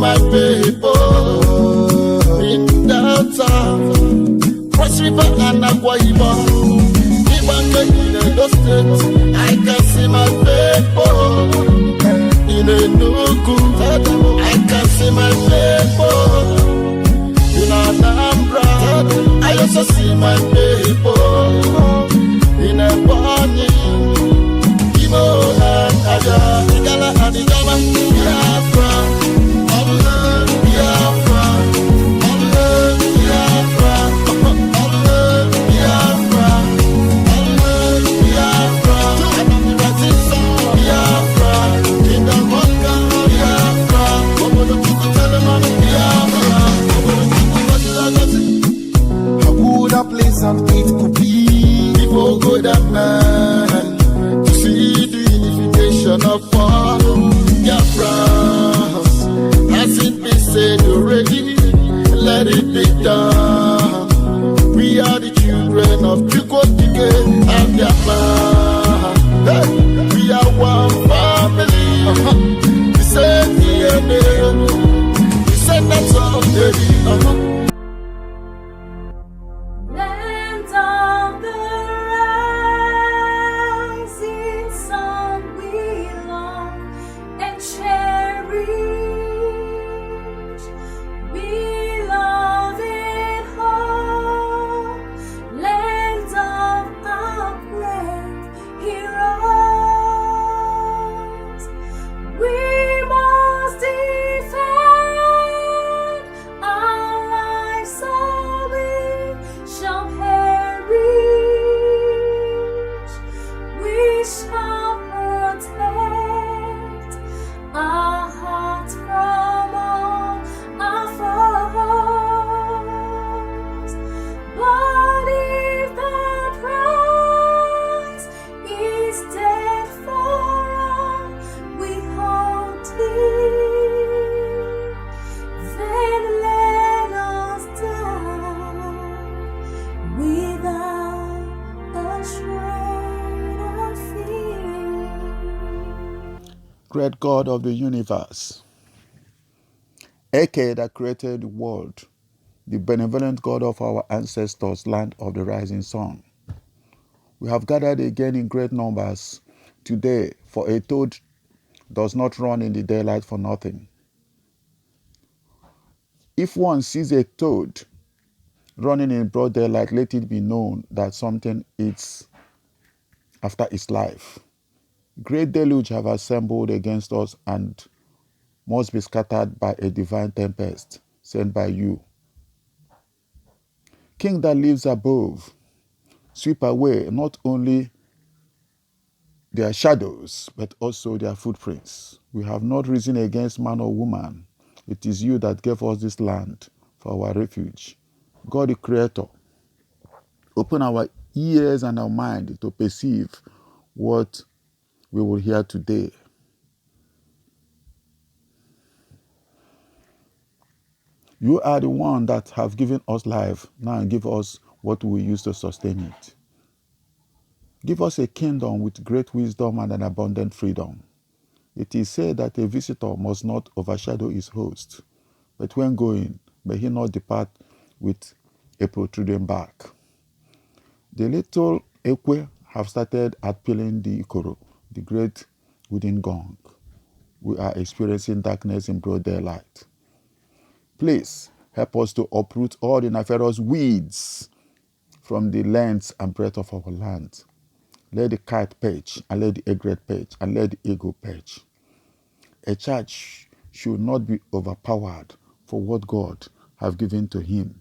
my people in Delta, Cross River and Akwa Ibom, even in Edo State. I can see my people in Enugu. I can see my people in Anambra. I also see my people in Ebonyi, Imo and Aja, Igala and Ijoma, Biafra, Biafra, Biafra, Biafra, Biafra, Biafra, in the Vodka, Biafra, Obodo Chuku Teleman, Biafra, Obodo Chuku Vodka. How good a place and it could be. People go that man to see the unification of all Biafras. Has it been said already? Let it be done. We are the children of Chukwokike and Biafra. Hey, we are one family. We said DNA. We said that's all baby. Land of the rising sun, we love and cherish. We love it all. Land of our great heroes. We must defend our lives, so we shall perish. We shall protect our hearts from all our foes. But if the price is death for all we hold dear, then let us die without a shred of fear. Great God of the universe, Eke that created the world, the benevolent God of our ancestors, land of the rising sun. We have gathered again in great numbers today, for a toad does not run in the daylight for nothing. If one sees a toad running in broad daylight, let it be known that something is after its life. Great deluge have assembled against us and must be scattered by a divine tempest sent by you. King that lives above, sweep away not only their shadows, but also their footprints. We have not risen against man or woman. It is you that gave us this land for our refuge. God the Creator, open our ears and our mind to perceive what we will hear today. You are the one that have given us life. Now give us what we use to sustain it. Give us a kingdom with great wisdom and an abundant freedom. It is said that a visitor must not overshadow his host, but when going, may he not depart with a protruding back. The little Ekwe have started at peeling the Ikoro, the great wooden gong. We are experiencing darkness in broad daylight. Please help us to uproot all the nefarious weeds from the length and breadth of our land. Let the kite perch, and let the egret perch, and let the eagle perch. A church should not be overpowered for what God have given to him.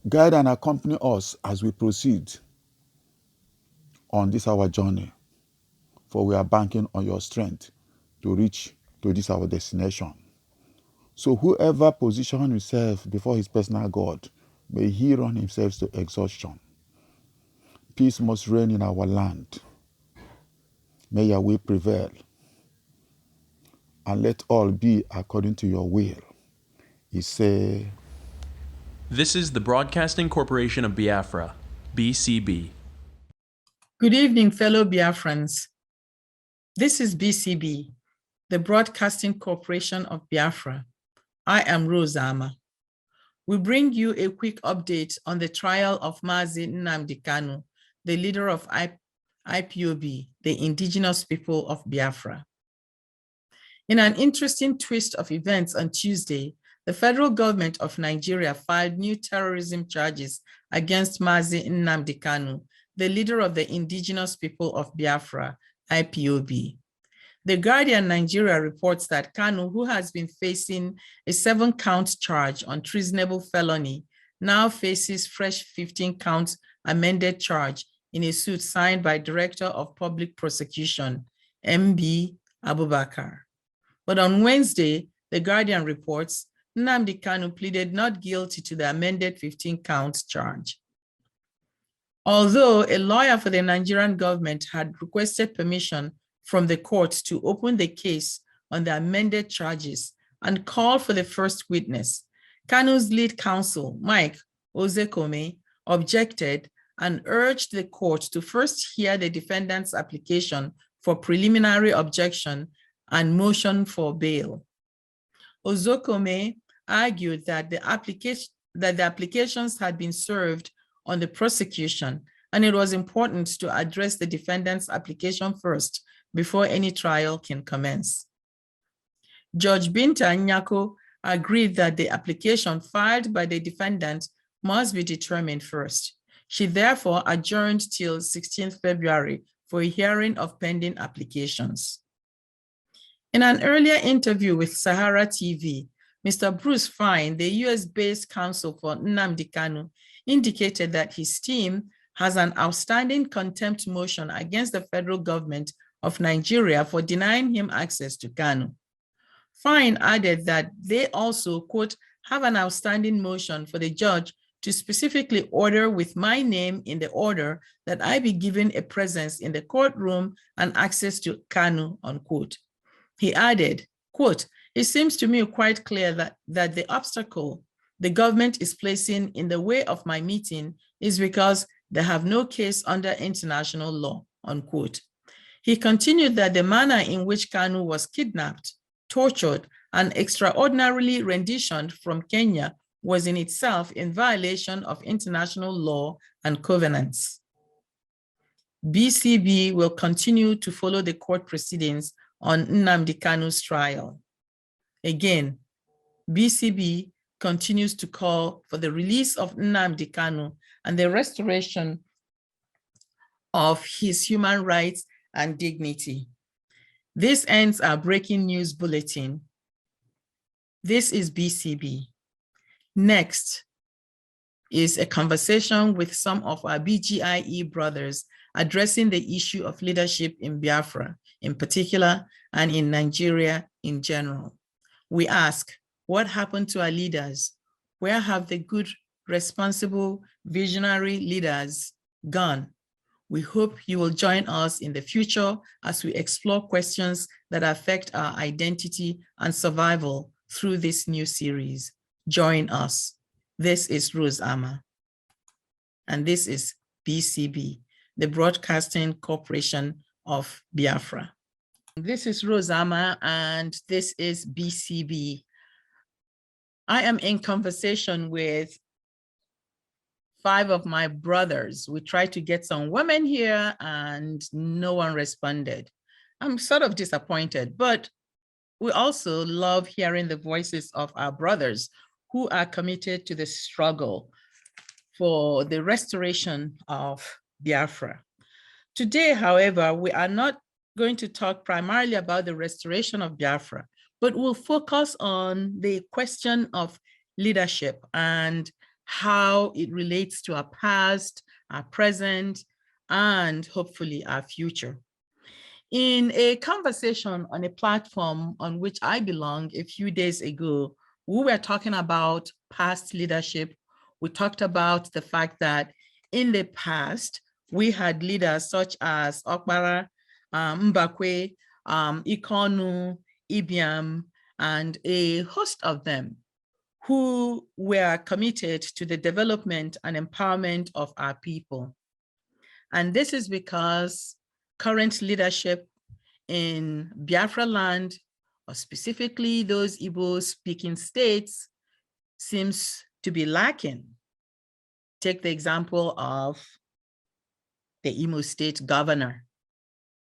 Guide and accompany us as we proceed on this our journey, for we are banking on your strength to reach to this our destination. So whoever positions himself before his personal God, may he run himself to exhaustion. Peace must reign in our land. May your will prevail. And let all be according to your will. He said, This is the Broadcasting Corporation of Biafra, BCB. Good evening, fellow Biafrans. This is BCB, the Broadcasting Corporation of Biafra. I am Rose Ama. We bring you a quick update on the trial of Mazi Nnamdi Kanu, the leader of IPOB, the indigenous people of Biafra. In an interesting twist of events on Tuesday, the federal government of Nigeria filed new terrorism charges against Mazi Nnamdi Kanu, the leader of the indigenous people of Biafra, IPOB. The Guardian Nigeria reports that Kanu, who has been facing a 7-count charge on treasonable felony, now faces fresh 15-count amended charge in a suit signed by Director of Public Prosecution, MB Abubakar. But on Wednesday, the Guardian reports Nnamdi Kanu pleaded not guilty to the amended 15-count charge. Although a lawyer for the Nigerian government had requested permission from the court to open the case on the amended charges and call for the first witness, Kanu's lead counsel, Mike Ozekome, objected and urged the court to first hear the defendant's application for preliminary objection and motion for bail. Ozekome argued that the applications had been served on the prosecution, and it was important to address the defendant's application first before any trial can commence. Judge Binta Nyako agreed that the application filed by the defendant must be determined first. She therefore adjourned till 16th February for a hearing of pending applications. In an earlier interview with Sahara TV, Mr. Bruce Fine, the US-based counsel for Nnamdi Kanu, indicated that his team has an outstanding contempt motion against the federal government of Nigeria for denying him access to Kanu. Fine added that they also, quote, have an outstanding motion for the judge to specifically order with my name in the order that I be given a presence in the courtroom and access to Kanu, unquote. He added, quote, it seems to me quite clear that the obstacle the government is placing in the way of my meeting is because they have no case under international law, unquote. He continued that the manner in which Kanu was kidnapped, tortured, and extraordinarily renditioned from Kenya was in itself in violation of international law and covenants. BCB will continue to follow the court proceedings on Nnamdi Kanu's trial. Again, BCB continues to call for the release of Nnamdi Kanu and the restoration of his human rights and dignity. This ends our breaking news bulletin. This is BCB. Next is a conversation with some of our BGIE brothers addressing the issue of leadership in Biafra in particular and in Nigeria in general. We ask, what happened to our leaders? Where have the good, responsible, visionary leaders gone? We hope you will join us in the future as we explore questions that affect our identity and survival through this new series. Join us. This is Rose Ama, and this is BCB, the Broadcasting Corporation of Biafra. This is Rose Ama, and this is BCB. I am in conversation with 5 of my brothers. We tried to get some women here and no one responded. I'm sort of disappointed, but we also love hearing the voices of our brothers who are committed to the struggle for the restoration of Biafra. Today, however, we are not going to talk primarily about the restoration of Biafra, but we'll focus on the question of leadership and how it relates to our past, our present, and hopefully our future. In a conversation on a platform on which I belong a few days ago, we were talking about past leadership. We talked about the fact that in the past, we had leaders such as Okpara, Mbakwe, Ikonu, Ibiam, and a host of them who were committed to the development and empowerment of our people. And this is because current leadership in Biafra land or specifically those Igbo-speaking states, seems to be lacking. Take the example of the Imo State governor.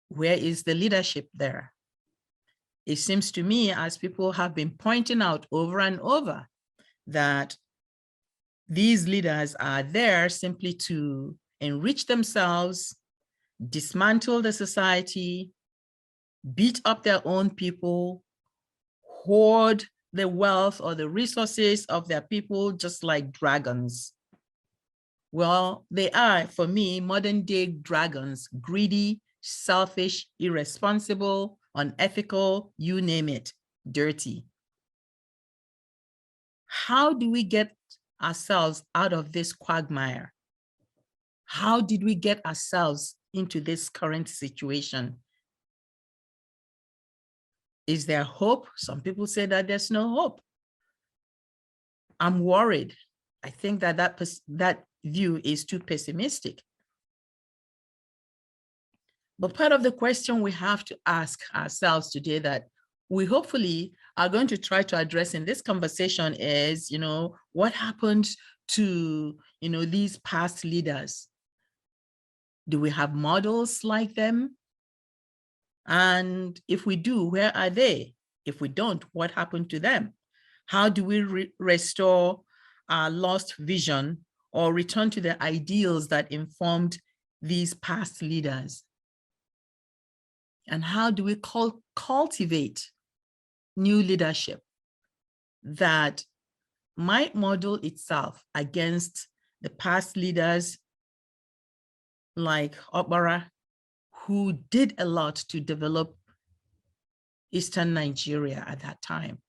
Where is the leadership there? It seems to me, as people have been pointing out over and over, that these leaders are there simply to enrich themselves, dismantle the society, beat up their own people, hoard the wealth or the resources of their people just like dragons. Well, they are, for me, modern day dragons, greedy, selfish, irresponsible, unethical, you name it, dirty. How do we get ourselves out of this quagmire? How did we get ourselves into this current situation? Is there hope? Some people say that there's no hope. I'm worried. I think that that view is too pessimistic. But part of the question we have to ask ourselves today that we hopefully are going to try to address in this conversation is, what happened to, these past leaders? Do we have models like them? And if we do, where are they? If we don't, what happened to them? How do we restore our lost vision or return to the ideals that informed these past leaders? And how do we cultivate new leadership that might model itself against the past leaders like Okpara, who did a lot to develop Eastern Nigeria at that time?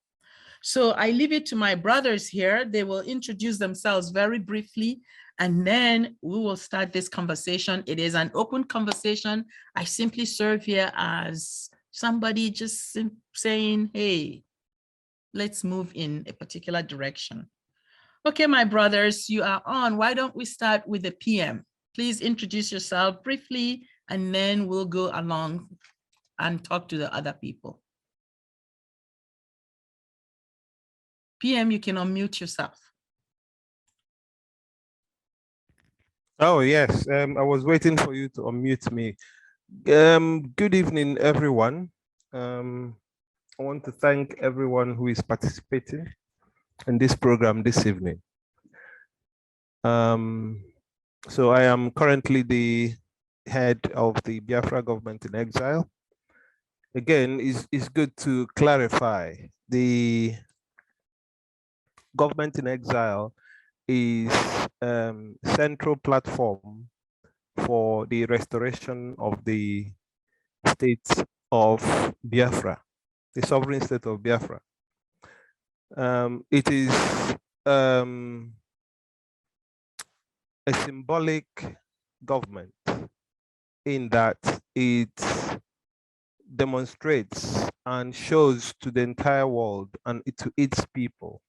So I leave it to my brothers here. They will introduce themselves very briefly, and then we will start this conversation. It is an open conversation. I simply serve here as somebody just saying, hey, let's move in a particular direction. Okay, my brothers, you are on. Why don't we start with the PM? Please introduce yourself briefly, and then we'll go along and talk to the other people. PM, you can unmute yourself. Oh, yes. I was waiting for you to unmute me. Good evening, everyone. I want to thank everyone who is participating in this program this evening. So I am currently the head of the Biafra government in exile. Again, it's good to clarify the government in exile is central platform for the restoration of the state of Biafra, the sovereign state of Biafra. It is a symbolic government in that it demonstrates and shows to the entire world and to its people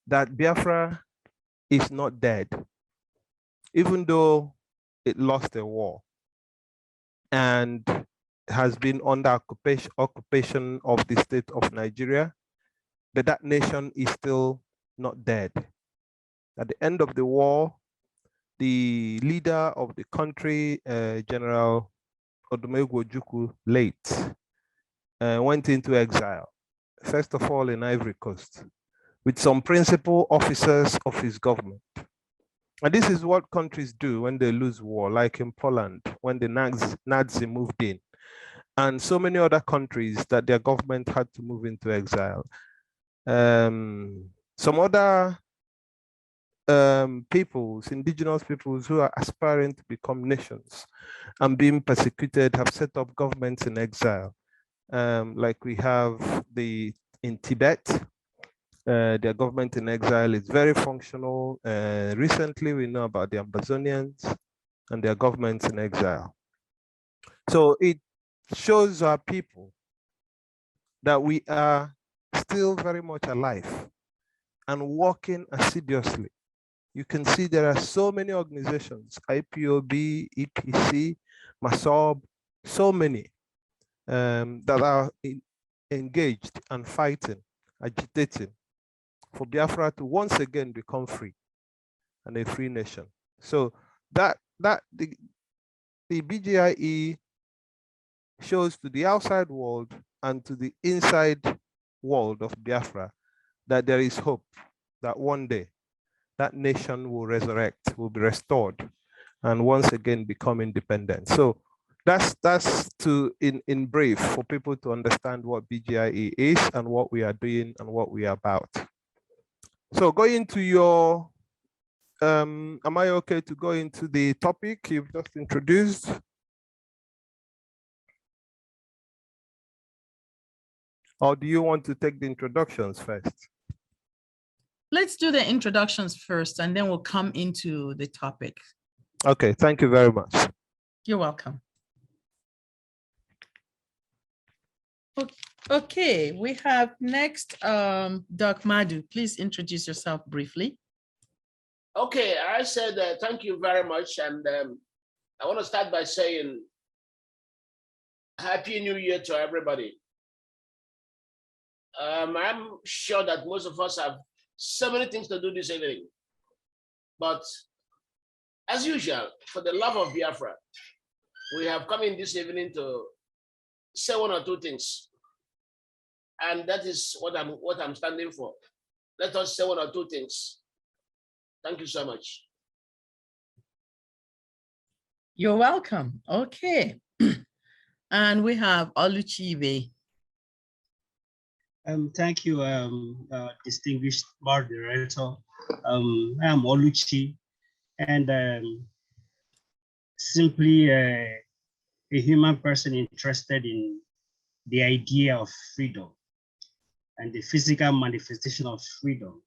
that Biafra is not dead, even though it lost a war and has been under occupation of the state of Nigeria, but that nation is still not dead. At the end of the war, the leader of the country, General Odumegwu Ojukwu, late, went into exile, first of all in Ivory Coast, with some principal officers of his government. And this is what countries do when they lose war, like in Poland, when the Nazi moved in, and so many other countries that their government had to move into exile. Some other peoples, indigenous peoples who are aspiring to become nations and being persecuted have set up governments in exile. Like we have in Tibet, their government in exile is very functional. Recently, we know about the Amazonians and their governments in exile. So it shows our people that we are still very much alive and working assiduously. You can see there are so many organizations, IPOB, EPC, MASOB, so many that are engaged and fighting, agitating for Biafra to once again become free and a free nation. So the BGIE shows to the outside world and to the inside world of Biafra that there is hope, that one day that nation will resurrect, will be restored, and once again become independent. So that's to in brief for people to understand what BGIE is and what we are doing and what we are about. So going to your, am I okay to go into the topic you've just introduced? Or do you want to take the introductions first? Let's do the introductions first, and then we'll come into the topic. Okay, thank you very much. You're welcome. Okay, we have next, Doc Madu. Please introduce yourself briefly. Okay, I said thank you very much, and I want to start by saying Happy New Year to everybody. I'm sure that most of us have so many things to do this evening, but as usual, for the love of Biafra, we have come in this evening to say one or two things, and that is what I'm standing for. Let us say one or two things. Thank you so much. You're welcome. Okay. And we have Oluchibe. Thank you, distinguished moderator. I'm Oluchi, and simply a human person interested in the idea of freedom and the physical manifestation of freedom.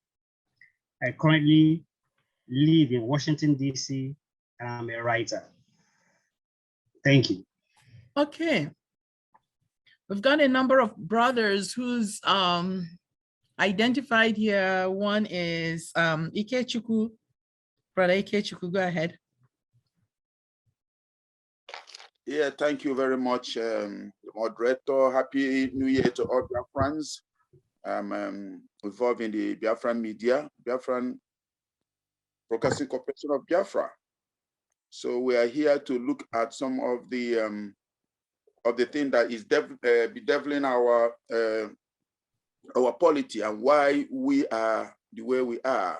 I currently live in Washington, D.C., and I'm a writer. Thank you. Okay. We've got a number of brothers who's identified here. One is Ikechukwu. Brother Ikechukwu, go ahead. Yeah, thank you very much, moderator. Happy New Year to all Biafrans. I'm involved in the Biafran media, Biafran Broadcasting Corporation of Biafra. So we are here to look at some of the thing that is bedeviling our polity and why we are the way we are.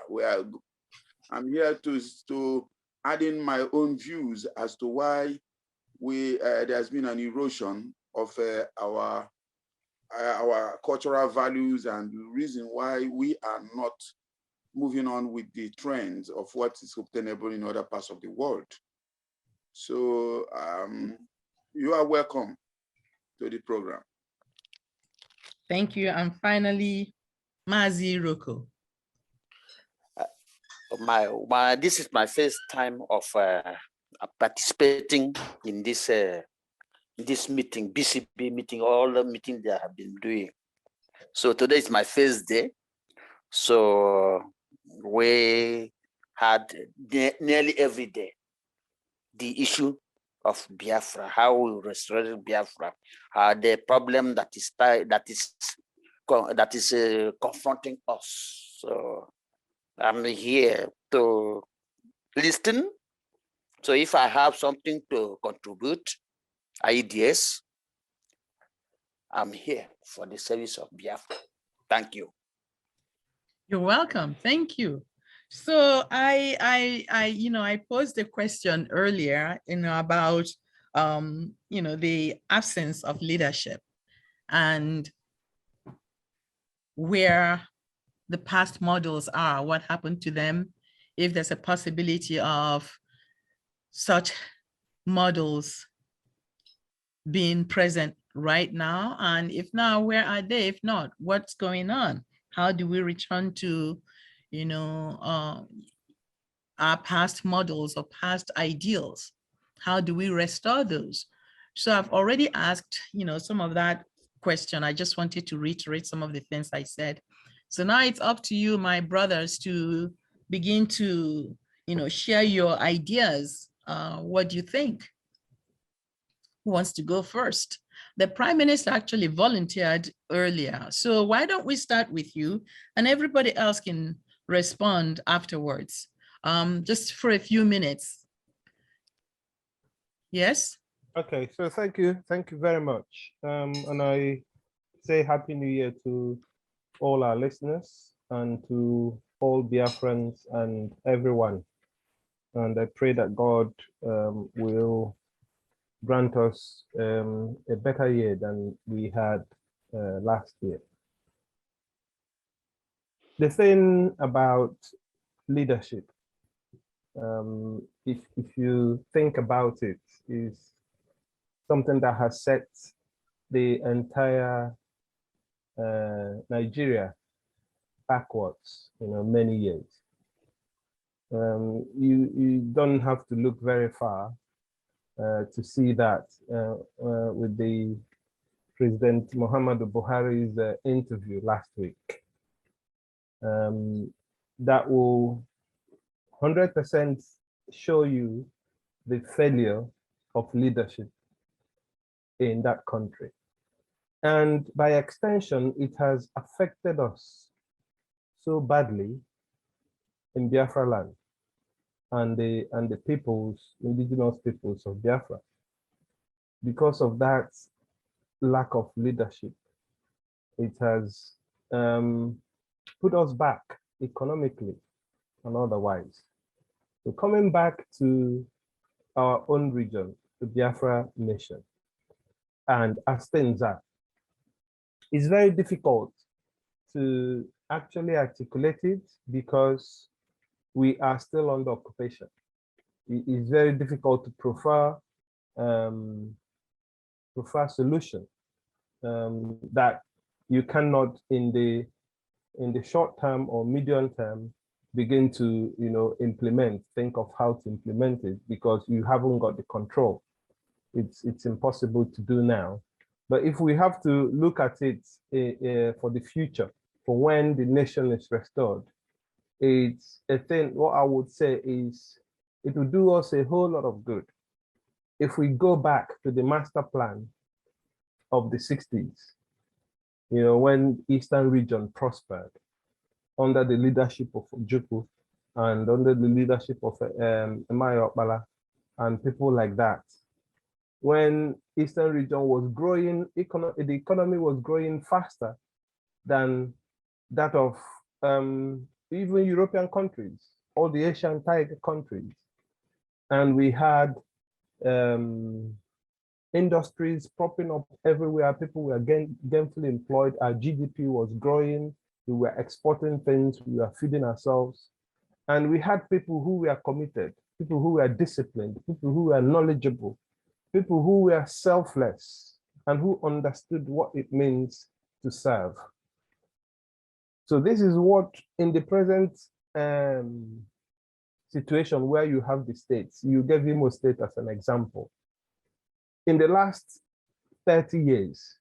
I'm here to add in my own views as to why there's been an erosion of our cultural values and the reason why we are not moving on with the trends of what is obtainable in other parts of the world. So you are welcome to the program. Thank you. And finally, Mazi Roko. This is my first time of participating in this meeting, BCB meeting, all the meetings they have been doing. So today is my first day. So we had nearly every day the issue of Biafra, how we restore Biafra, the problem that is confronting us. So I'm here to listen. So if I have something to contribute, ideas, I'm here for the service of Biafra. Thank you. You're welcome. Thank you. So I posed a question earlier, about the absence of leadership and where the past models are, what happened to them, if there's a possibility of such models being present right now, and if not, where are they? If not, what's going on? How do we return to our past models or past ideals? How do we restore those? So I've already asked, some of that question. I just wanted to reiterate some of the things I said. So now it's up to you, my brothers, to begin to, share your ideas. What do you think? Who wants to go first? The Prime Minister actually volunteered earlier. So why don't we start with you and everybody else can respond afterwards, just for a few minutes. Yes? Okay, so thank you very much. And I say Happy New Year to all our listeners and to all Biafrans and everyone. And I pray that God will grant us a better year than we had last year. The thing about leadership, if you think about it, is something that has set the entire Nigeria backwards, many years. You don't have to look very far to see that with the President Muhammadu Buhari's interview last week. That will 100% show you the failure of leadership in that country. And by extension, it has affected us so badly in Biafra land and the indigenous peoples of Biafra. Because of that lack of leadership, it has put us back economically and otherwise. So coming back to our own region, the Biafra nation, and as things are, it's very difficult to actually articulate it because we are still under occupation. It is very difficult to prefer solution that you cannot in the short term or medium term begin to think of how to implement it because you haven't got the control. It's impossible to do now. But if we have to look at it for the future, for when the nation is restored, it's a thing, what I would say is it will do us a whole lot of good if we go back to the master plan of the 60s, when Eastern region prospered under the leadership of Ojukwu and under the leadership of Emeaghi Okpala and people like that. When Eastern region was growing, the economy was growing faster than that of even European countries, all the Asian tiger countries. And we had industries popping up everywhere. People were gainfully employed. Our GDP was growing. We were exporting things. We were feeding ourselves. And we had people who were committed, people who were disciplined, people who were knowledgeable, people who were selfless and who understood what it means to serve. So this is what in the present situation where you have the states, you gave Imo State as an example. In the last 30 years,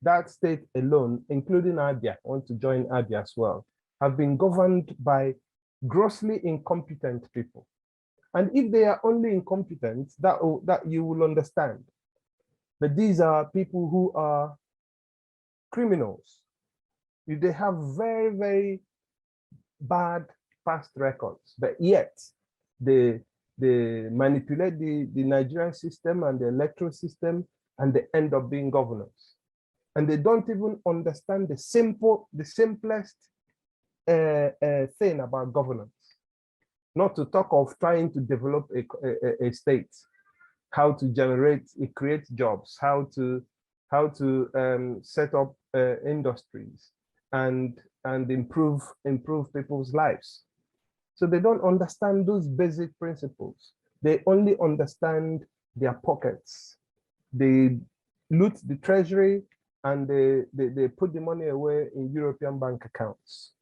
that state alone, including Abia, I want to join Abia as well, have been governed by grossly incompetent people. And if they are only incompetent, that you will understand. But these are people who are criminals. They have very, very bad past records, but yet they manipulate the Nigerian system and the electoral system, and they end up being governors. And they don't even understand the simplest thing about governance. Not to talk of trying to develop a state, how to create jobs, how to set up industries and improve people's lives. So they don't understand those basic principles. They only understand their pockets. They loot the treasury and they put the money away in European bank accounts.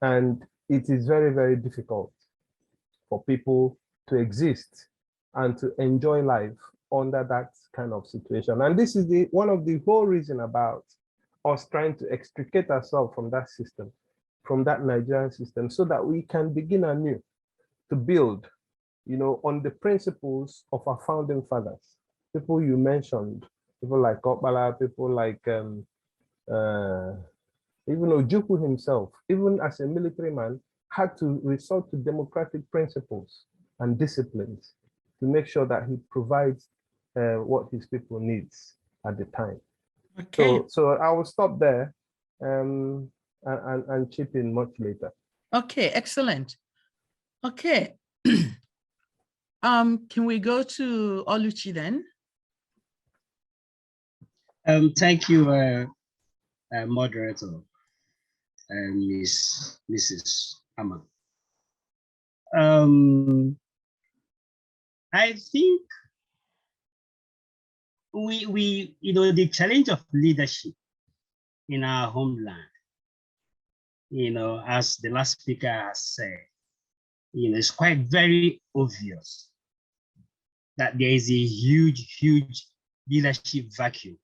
And it is very, very difficult for people to exist and to enjoy life under that kind of situation. And this is one of the whole reason about us trying to extricate ourselves from that system, from that Nigerian system, so that we can begin anew to build, on the principles of our founding fathers, people you mentioned, people like Kopala, people like even Ojukwu himself, even as a military man, had to resort to democratic principles and disciplines to make sure that he provides what his people needs at the time. Okay. So I will stop there and chip in much later. Okay, excellent. Okay. Can we go to Oluchi then? Thank you, moderator, Mrs. Amma. I think we the challenge of leadership in our homeland, as the last speaker has said, it's quite very obvious that there is a huge leadership vacuum.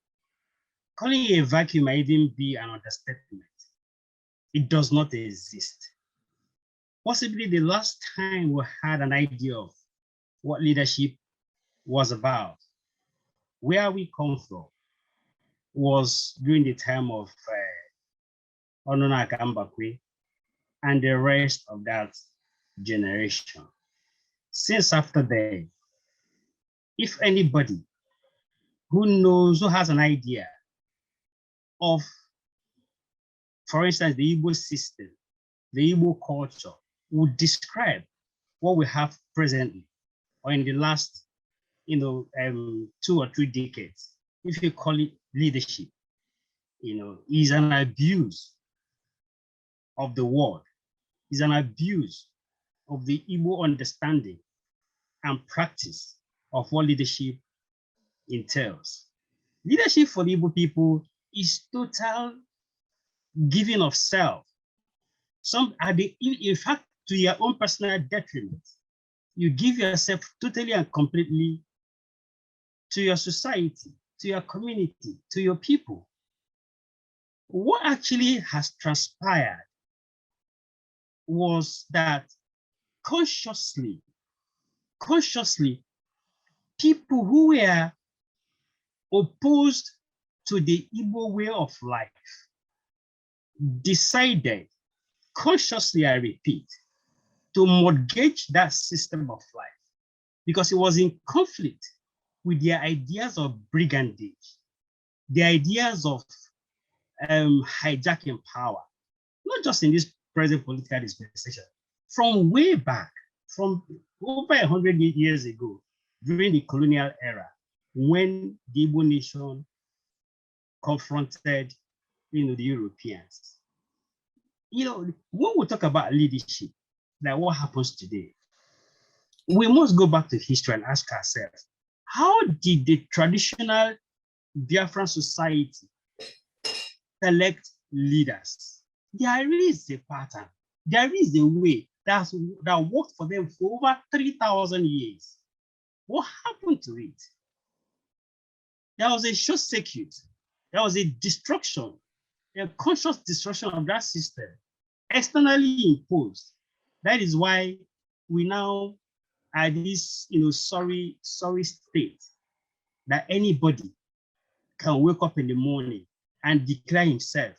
Calling it a vacuum might even be an understatement. It does not exist. Possibly the last time we had an idea of what leadership was about, where we come from, was during the time of Ononaka Mbakwe and the rest of that generation. Since after that, if anybody who knows, who has an idea of, for instance, the Igbo system, the Igbo culture, would describe what we have presently or in the last 2 or 3 decades, if you call it leadership, is an abuse of the word, is an abuse of the Igbo understanding and practice of what leadership entails. Leadership for the Igbo people is total giving of self. Some are in fact, to your own personal detriment. You give yourself totally and completely to your society, to your community, to your people. What actually has transpired was that consciously, people who were opposed to the Igbo way of life decided, consciously, I repeat, to mortgage that system of life because it was in conflict with their ideas of brigandage, the ideas of hijacking power, not just in this present political dispensation, from way back, from over 100 years ago, during the colonial era, when the Igbo nation confronted the Europeans. When we talk about leadership, like what happens today, we must go back to history and ask ourselves, how did the traditional Biafran society select leaders? There is a pattern. There is a way that worked for them for over 3,000 years. What happened to it? There was a short circuit. There was a destruction, a conscious destruction of that system, externally imposed. That is why we now are this, sorry state that anybody can wake up in the morning and declare himself,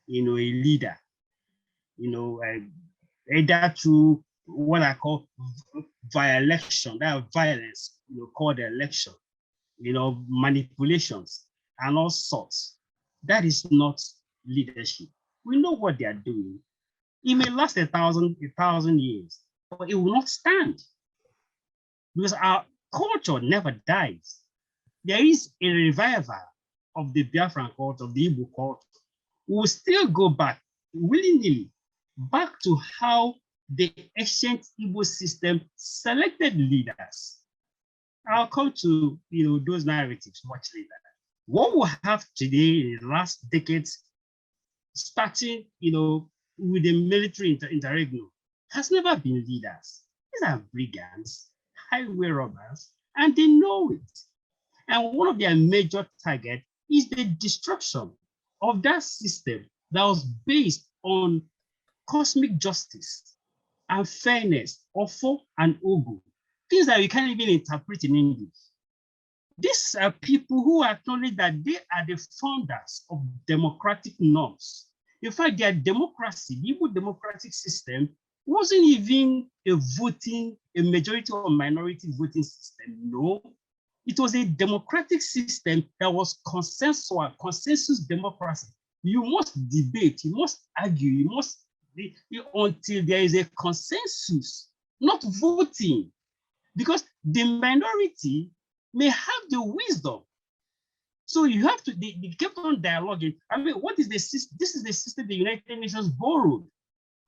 a leader, either through what I call via-election, that violence, called the election, manipulations and all sorts. That is not leadership. We know what they are doing. It may last a thousand years, but it will not stand because our culture never dies. There is a revival of the Biafran culture, of the Igbo culture. We will still go back willingly back to how the ancient Igbo system selected leaders. I'll come to those narratives much later. What we have today in the last decades, starting with the military interregnum, has never been leaders. These are brigands, highway robbers, and they know it. And one of their major targets is the destruction of that system that was based on cosmic justice and fairness, Ofo and Ogu, things that we can't even interpret in English. These are people who acknowledge that they are the founders of democratic norms. In fact, their democracy, the Igbo democratic system, wasn't even a majority or minority voting system. No, it was a democratic system that was consensual, consensus democracy. You must debate, you must argue, you must until there is a consensus, not voting, because the minority may have the wisdom. So you have to, they kept on dialoguing. I mean, what is the system? This is the system the United Nations borrowed.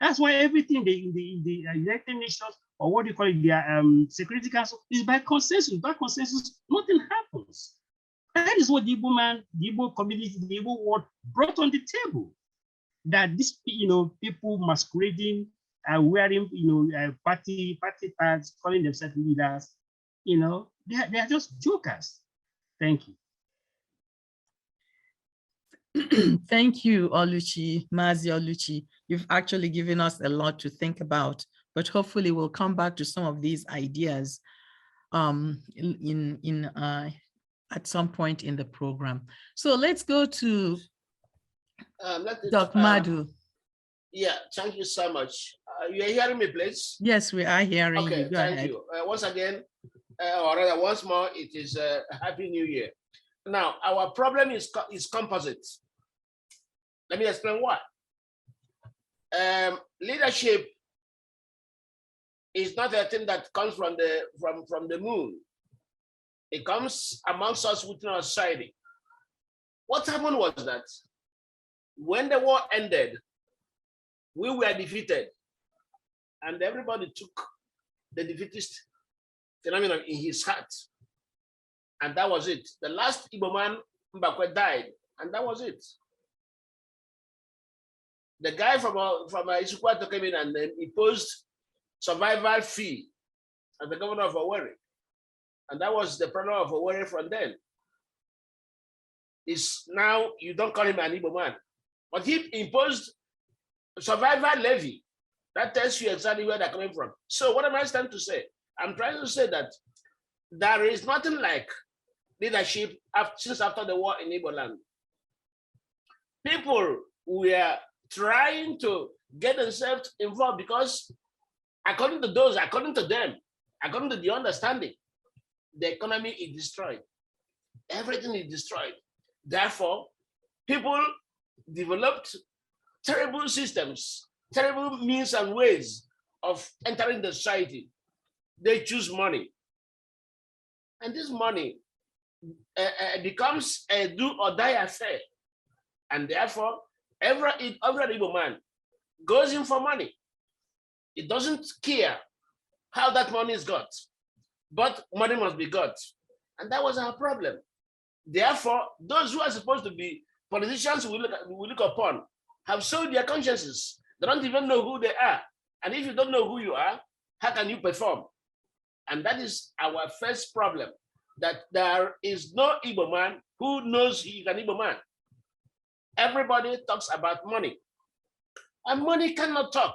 That's why everything in the United Nations, or what do you call it, their Security Council, is by consensus. By consensus, nothing happens. That is what the Igbo man, the Igbo community, the Igbo world brought on the table. That these, people masquerading, wearing, party tags, calling themselves leaders, they are just jokers. Thank you. Thank you, Oluchi, Mazi Oluchi. You've actually given us a lot to think about, but hopefully we'll come back to some of these ideas at some point in the program. So let's go to Dr. Madu. Yeah, thank you so much. You are hearing me, please? Yes, we are hearing you. Go thank ahead. you. Once again, or rather once more, it is Happy New Year. Now, our problem is composite. Let me explain why. Leadership is not a thing that comes from the moon. It comes amongst us within our society. What happened was that when the war ended, we were defeated, and everybody took the defeatist phenomenon in his heart. And that was it. The last Igbo man, Mbakwe, died, and that was it. The guy from Isukwato came in and imposed survival fee as the governor of Owerri. And that was the problem of Owerri from then. Is now you don't call him an Igbo man, but he imposed survival levy. That tells you exactly where they're coming from. So what am I trying to say? I'm trying to say that there is nothing like leadership since after the war in Igbo land. People were trying to get themselves involved because according to them, according to the understanding, the economy is destroyed. Everything is destroyed. Therefore, people developed terrible systems, terrible means and ways of entering the society. They choose money. And this money becomes a do or die affair. And therefore, every Igbo man goes in for money. It doesn't care how that money is got, but money must be got. And that was our problem. Therefore, those who are supposed to be politicians we look upon have sold their consciences. They don't even know who they are. And if you don't know who you are, how can you perform? And that is our first problem, that there is no Igbo man who knows he is an Igbo man. Everybody talks about money. And money cannot talk.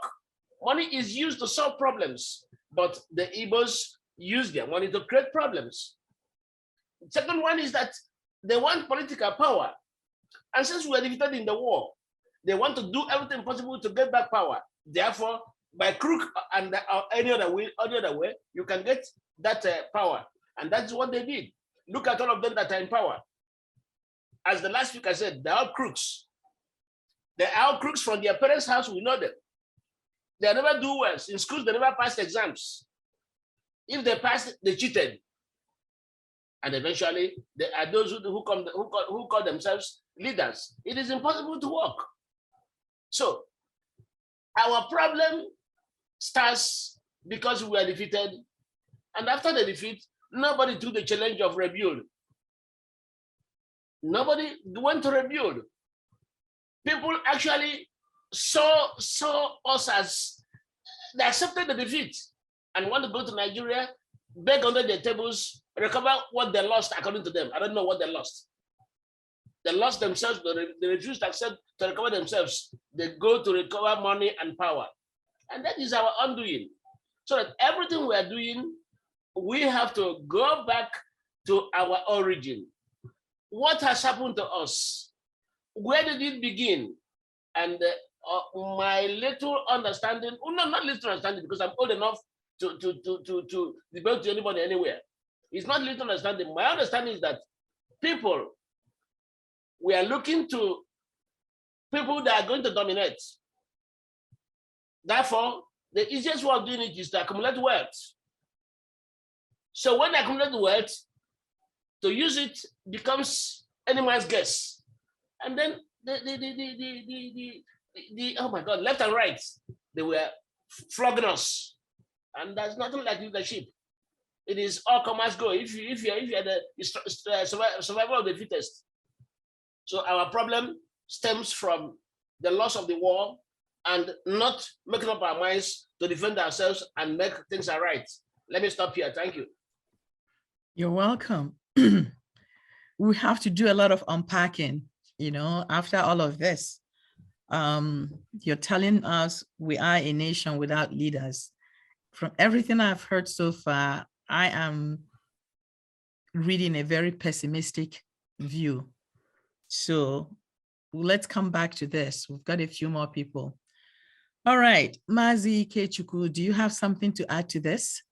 Money is used to solve problems, but the Igbos use their money to create problems. The second one is that they want political power. And since we were defeated in the war, they want to do everything possible to get back power. Therefore, by crook and any other way, you can get that power. And that's what they did. Look at all of them that are in power. As the last speaker said, they're all crooks. They're all crooks from their parents' house, we know them. They never do well. In schools, they never passed exams. If they passed, they cheated. And eventually, there are those who call themselves leaders. It is impossible to work. So, our problem starts because we were defeated. And after the defeat, nobody took the challenge of rebuild. Nobody went to rebuild. People actually saw us as they accepted the defeat and want to go to Nigeria, beg under their tables, recover what they lost according to them. I don't know what they lost. They lost themselves, they refused to accept to recover themselves. They go to recover money and power. And that is our undoing. So that everything we are doing, we have to go back to our origin. What has happened to us? Where did it begin? And my little understanding, no, not little understanding, because I'm old enough to debate to anybody anywhere. It's not little understanding. My understanding is that we are looking to people that are going to dominate. Therefore, the easiest way of doing it is to accumulate wealth. So when they accumulate wealth, to use it becomes any man's guess. And then oh my God, left and right, they were flogging us. And there's nothing like leadership. It is all come as go. If you're the survival of the fittest. So our problem stems from the loss of the war and not making up our minds to defend ourselves and make things all right. Let me stop here. Thank you. You're welcome. We have to do a lot of unpacking, after all of this. You're telling us we are a nation without leaders. From everything I've heard so far, I am reading a very pessimistic view. So let's come back to this. We've got a few more people. All right, Mazi Ikechukwu, do you have something to add to this?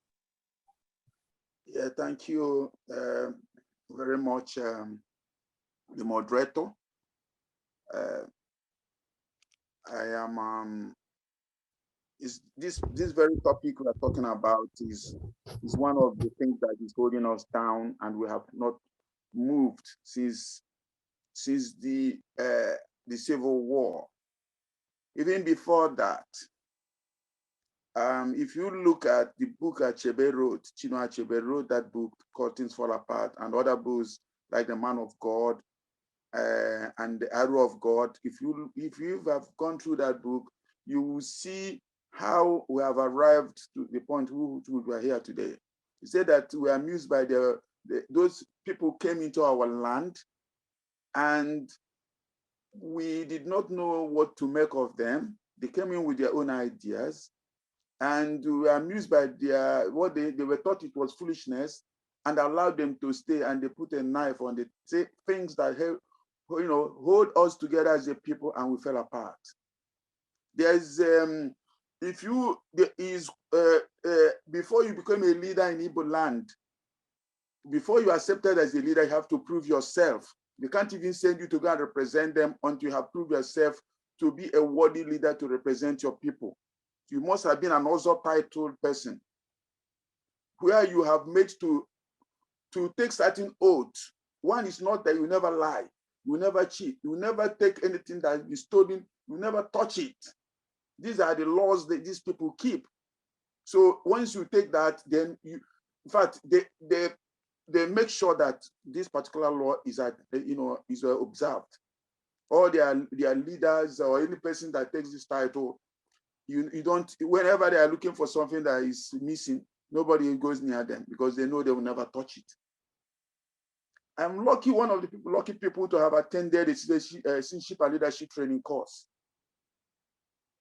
Yeah, thank you very much, the moderator. I am this very topic we are talking about is one of the things that is holding us down, and we have not moved since the Civil War. Even before that, if you look at the book Achebe wrote, Chinua Achebe wrote that book, Curtains Fall Apart, and other books like The Man of God and The Arrow of God. If you have gone through that book, you will see how we have arrived to the point we are here today. He said that we are amused by those people came into our land, and we did not know what to make of them. They came in with their own ideas, and we were amused by what they were taught it was foolishness, and allowed them to stay, and they put a knife on the things that hold us together as a people, and we fell apart. There's before you become a leader in Igbo land, before you are accepted as a leader, you have to prove yourself. They can't even send you to go and represent them until you have proved yourself to be a worthy leader to represent your people. You must have been an also titled person where you have made to take certain oaths. One is not that you never lie, you never cheat, you never take anything that is stolen, you never touch it. These are the laws that these people keep. So once you take that, then in fact, they make sure that this particular law is observed. All their leaders or any person that takes this title, you don't, whenever they are looking for something that is missing, nobody goes near them because they know they will never touch it. I'm lucky, one of the lucky people to have attended a citizenship and leadership training course.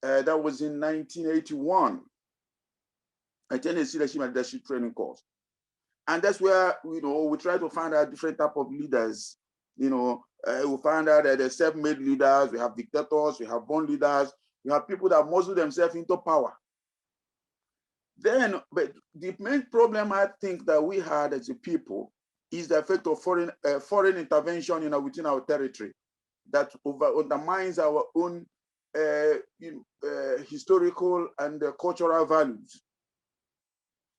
That was in 1981. I attended a citizenship and leadership training course. And that's where, we try to find out different type of leaders. We find out that there's self-made leaders, we have dictators, we have born leaders, we have people that muscle themselves into power. But the main problem I think that we had as a people is the effect of foreign intervention within our territory that undermines our own historical and cultural values.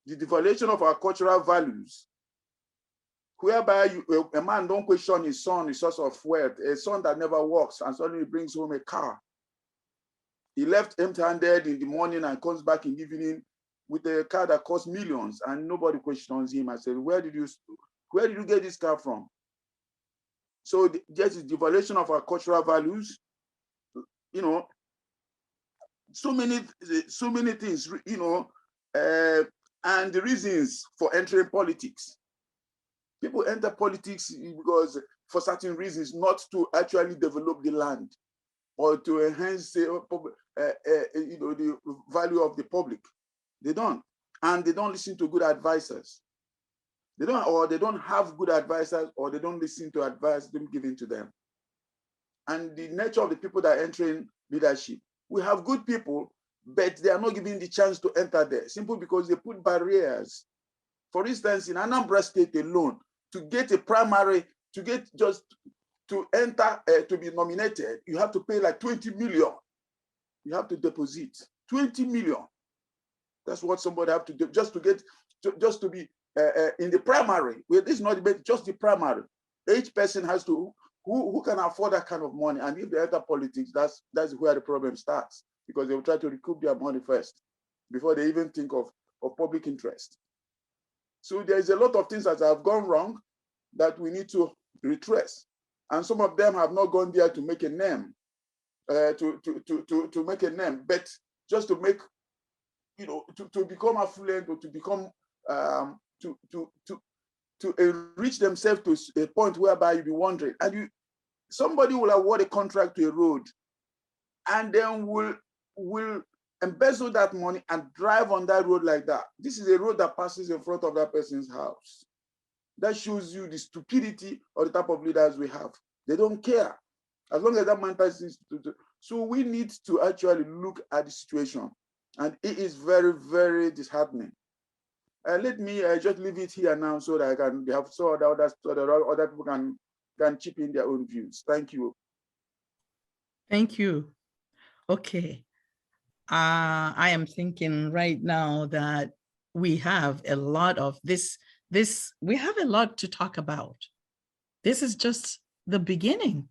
The devaluation of our cultural values, whereby a man don't question his son, his source of wealth, a son that never works and suddenly brings home a car. He left empty-handed in the morning and comes back in the evening with a car that costs millions, and nobody questions him. I said, where did you get this car from? So just the devaluation of our cultural values, so many things, and the reasons for entering politics. People enter politics because for certain reasons, not to actually develop the land or to enhance the value of the public. They don't, and they don't listen to good advisors. They don't have good advisors, or they don't listen to advice given to them. And the nature of the people that are entering leadership, we have good people, but they are not given the chance to enter there, simply because they put barriers. For instance, in Anambra State alone, to get a primary, to get just to enter, to be nominated, you have to pay like 20 million. You have to deposit 20 million. That's what somebody have to do just to get, just to be in the primary. Well, this is not just the primary. Each person has to, who can afford that kind of money? And if they enter politics, that's where the problem starts, because they will try to recoup their money first before they even think of public interest. So there's a lot of things that have gone wrong that we need to retrace. And some of them have not gone there to make a name, to make a name, but just to make, to become affluent, or to become, to enrich themselves to a point whereby you'll be wondering, and somebody will award a contract to a road, and then will embezzle that money and drive on that road like that. This is a road that passes in front of that person's house. That shows you the stupidity of the type of leaders we have. They don't care, as long as that man passes. So we need to actually look at the situation, and it is very, very disheartening. Let me just leave it here now, so that I can have so that other people can chip in their own views. Thank you. Thank you. Okay. I am thinking right now that we have a lot of this, we have a lot to talk about. This is just the beginning.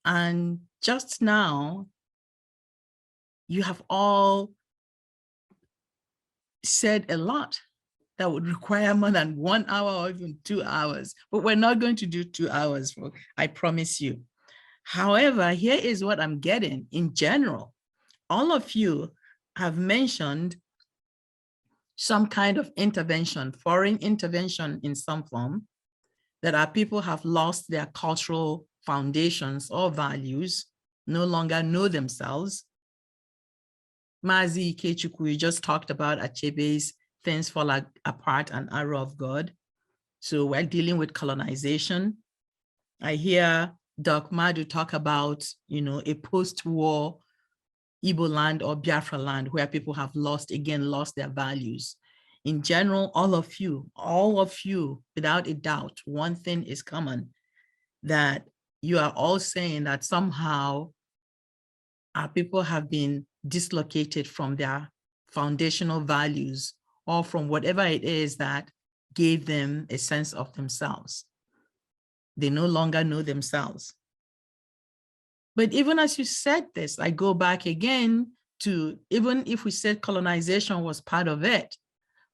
And just now, you have all said a lot that would require more than 1 hour or even 2 hours, but we're not going to do 2 hours, I promise you. However, here is what I'm getting in general. All of you have mentioned some kind of intervention, foreign intervention in some form, that our people have lost their cultural foundations or values, no longer know themselves. Mazi Ikechukwu, you just talked about Achebe's Things Fall Apart and Arrow of God. So we're dealing with colonization. I hear Doc Madu talk about, a post-war Igbo land or Biafra land where people have lost their values. In general, all of you, without a doubt, one thing is common, that you are all saying that somehow our people have been dislocated from their foundational values, or from whatever it is that gave them a sense of themselves. They no longer know themselves. But even as you said this, I go back again to, even if we said colonization was part of it,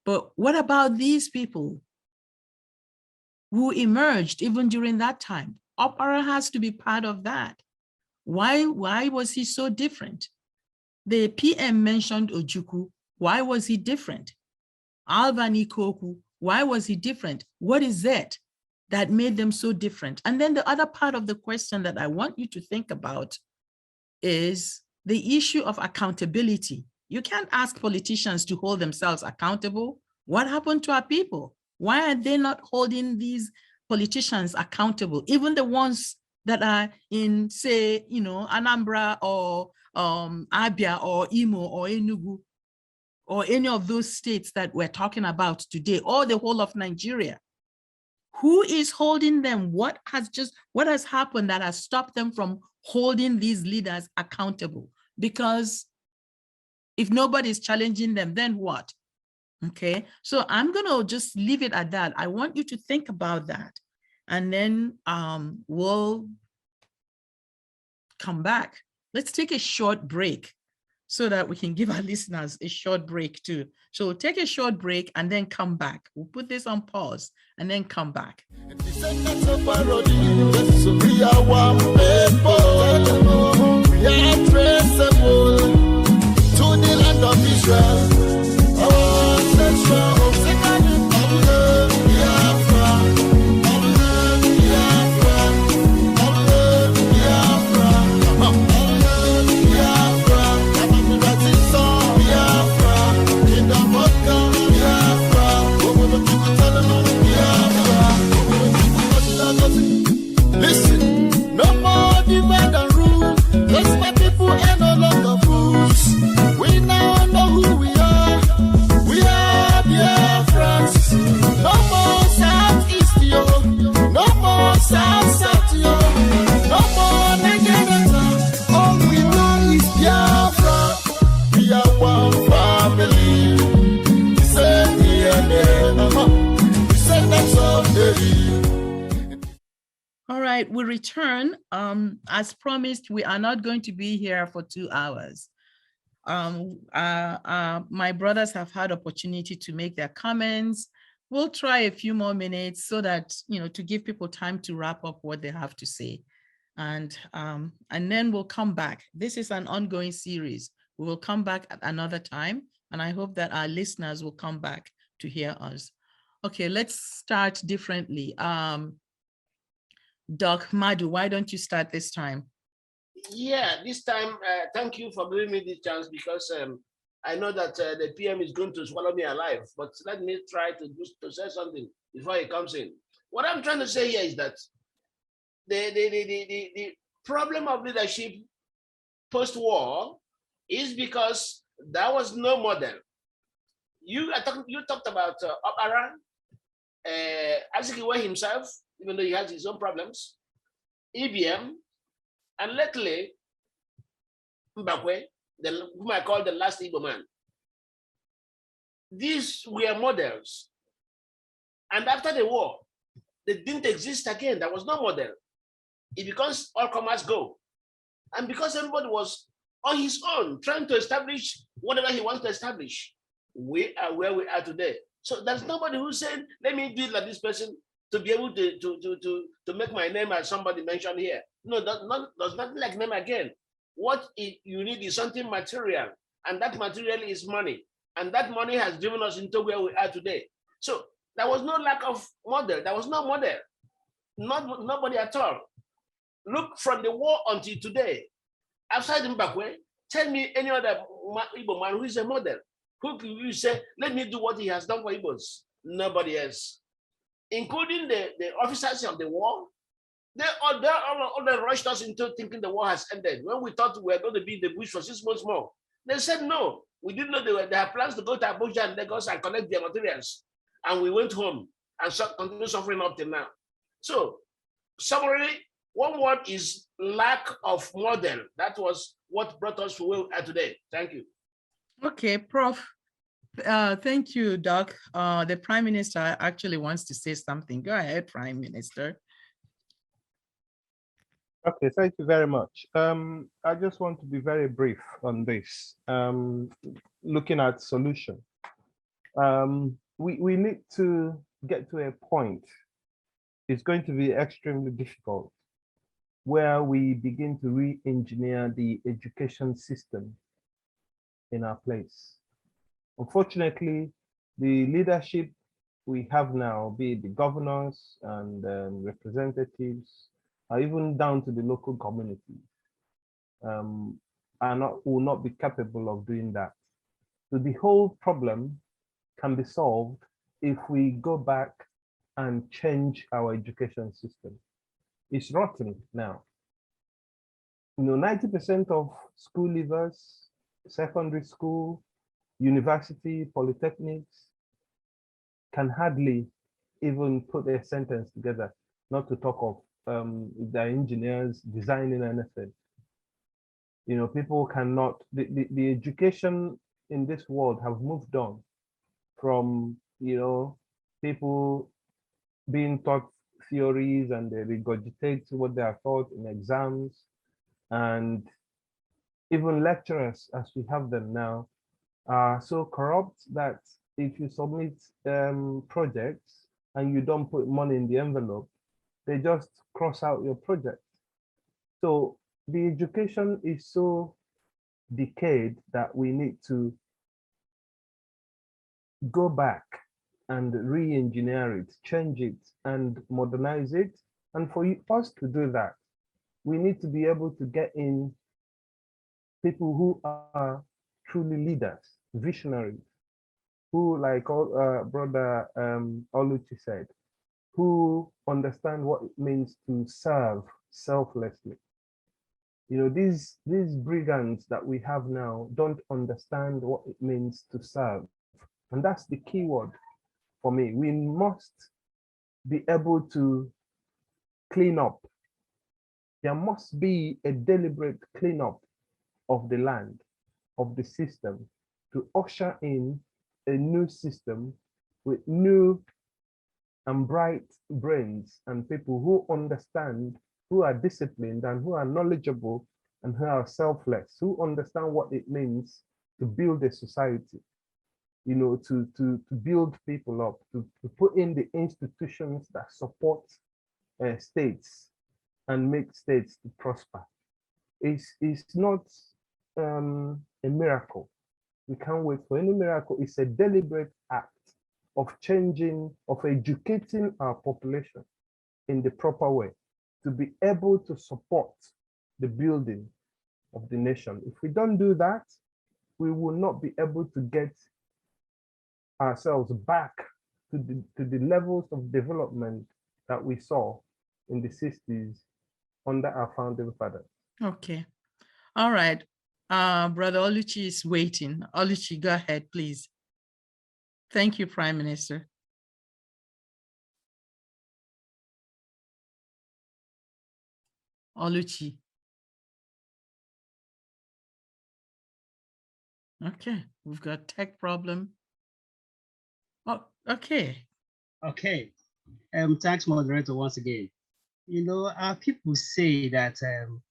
but what about these people who emerged even during that time? Opera has to be part of that. Why was he so different? The PM mentioned Ojukwu. Why was he different? Alvan Ikoku, why was he different? What is it that made them so different? And then the other part of the question that I want you to think about is the issue of accountability. You can't ask politicians to hold themselves accountable. What happened to our people? Why are they not holding these politicians accountable? Even the ones that are in, say, Anambra or Abia or Imo or Enugu, or any of those states that we're talking about today, or the whole of Nigeria. Who is holding them? What has happened that has stopped them from holding these leaders accountable? Because if nobody's challenging them, then what? Okay, so I'm gonna just leave it at that. I want you to think about that, and then we'll come back. Let's take a short break so that we can give our listeners a short break too. So we'll take a short break and then come back. We'll put this on pause and then come back. Descendants of parody, yes, we are one people. We are traceable to the land of Israel. Our ancestral second of love, Biafra, of love, Biafra, of love, Biafra, of love, Biafra, of rising sun, Biafra, in the vodka, Biafra, over the people, right, we return. As promised, we are not going to be here for 2 hours. My brothers have had opportunity to make their comments. We'll try a few more minutes so that, to give people time to wrap up what they have to say. And then we'll come back. This is an ongoing series. We will come back at another time, and I hope that our listeners will come back to hear us. Okay, let's start differently. Doc Madu, why don't you start this time? Yeah, this time, thank you for giving me this chance, because I know that the PM is going to swallow me alive, but let me try to say something before he comes in. What I'm trying to say here is that the problem of leadership post-war is because there was no model. You talked about Okpara, Azikiwe himself, even though he has his own problems, EBM, and lately, Mbakwe, whom I call the last Igbo man. These were models. And after the war, they didn't exist again. There was no model. It becomes all comers go. And because everybody was on his own, trying to establish whatever he wants to establish, we are where we are today. So there's nobody who said, let me do it like this person to be able to make my name as somebody mentioned here. No, there's nothing like name again. What you need is something material, and that material is money. And that money has driven us into where we are today. So there was no lack of model. There was no model. Nobody at all. Look, from the war until today, outside Mbakwe, tell me any other Igbo man who is a model. Who can you say, let me do what he has done for Igbos? Nobody else. Including the officers of the war, they all rushed us into thinking the war has ended. When we thought we were going to be in the bush for 6 months more, they said no. We didn't know they had plans to go to Abuja and Lagos and collect their materials. And we went home and continue suffering up till now. So, summary, one word is lack of model. That was what brought us to where we are today. Thank you. Okay, Prof. Thank you, Doc. The Prime Minister actually wants to say something. Go ahead, Prime Minister. Okay, thank you very much. I just want to be very brief on this. Looking at solution, we need to get to a point. It's going to be extremely difficult, where we begin to re-engineer the education system in our place. Unfortunately, the leadership we have now, be it the governors and representatives, or even down to the local community, will not be capable of doing that. So the whole problem can be solved if we go back and change our education system. It's rotten now. 90% of school leavers, secondary school, university, polytechnics, can hardly even put a sentence together, not to talk of the engineers designing anything. People cannot, the education in this world have moved on from, people being taught theories and they regurgitate what they are taught in exams, and even lecturers, as we have them now, are so corrupt that if you submit projects and you don't put money in the envelope, they just cross out your project. So the education is so decayed that we need to go back and re-engineer it, change it, and modernize it. And for us to do that, we need to be able to get in people who are truly leaders, visionaries, who, like Brother Oluchi said, who understand what it means to serve selflessly. These brigands that we have now don't understand what it means to serve. And that's the key word for me. We must be able to clean up. There must be a deliberate cleanup of the land, of the system, to usher in a new system with new and bright brains and people who understand who are disciplined and who are knowledgeable and who are selfless, who understand what it means to build a society, you know, to build people up, to put in the institutions that support states and make states to prosper. It's not a miracle. We can't wait for any miracle. It's a deliberate act of changing, of educating our population in the proper way to be able to support the building of the nation. If we don't do that, we will not be able to get ourselves back to the levels of development that we saw in the 60s under our founding fathers. Okay. All right. Brother Oluchi is waiting. Oluchi, go ahead, please. Thank you, Prime Minister. Oluchi. Okay, we've got tech problem. Oh, okay. Okay. Thanks, moderator, once again. You know, our people say that now.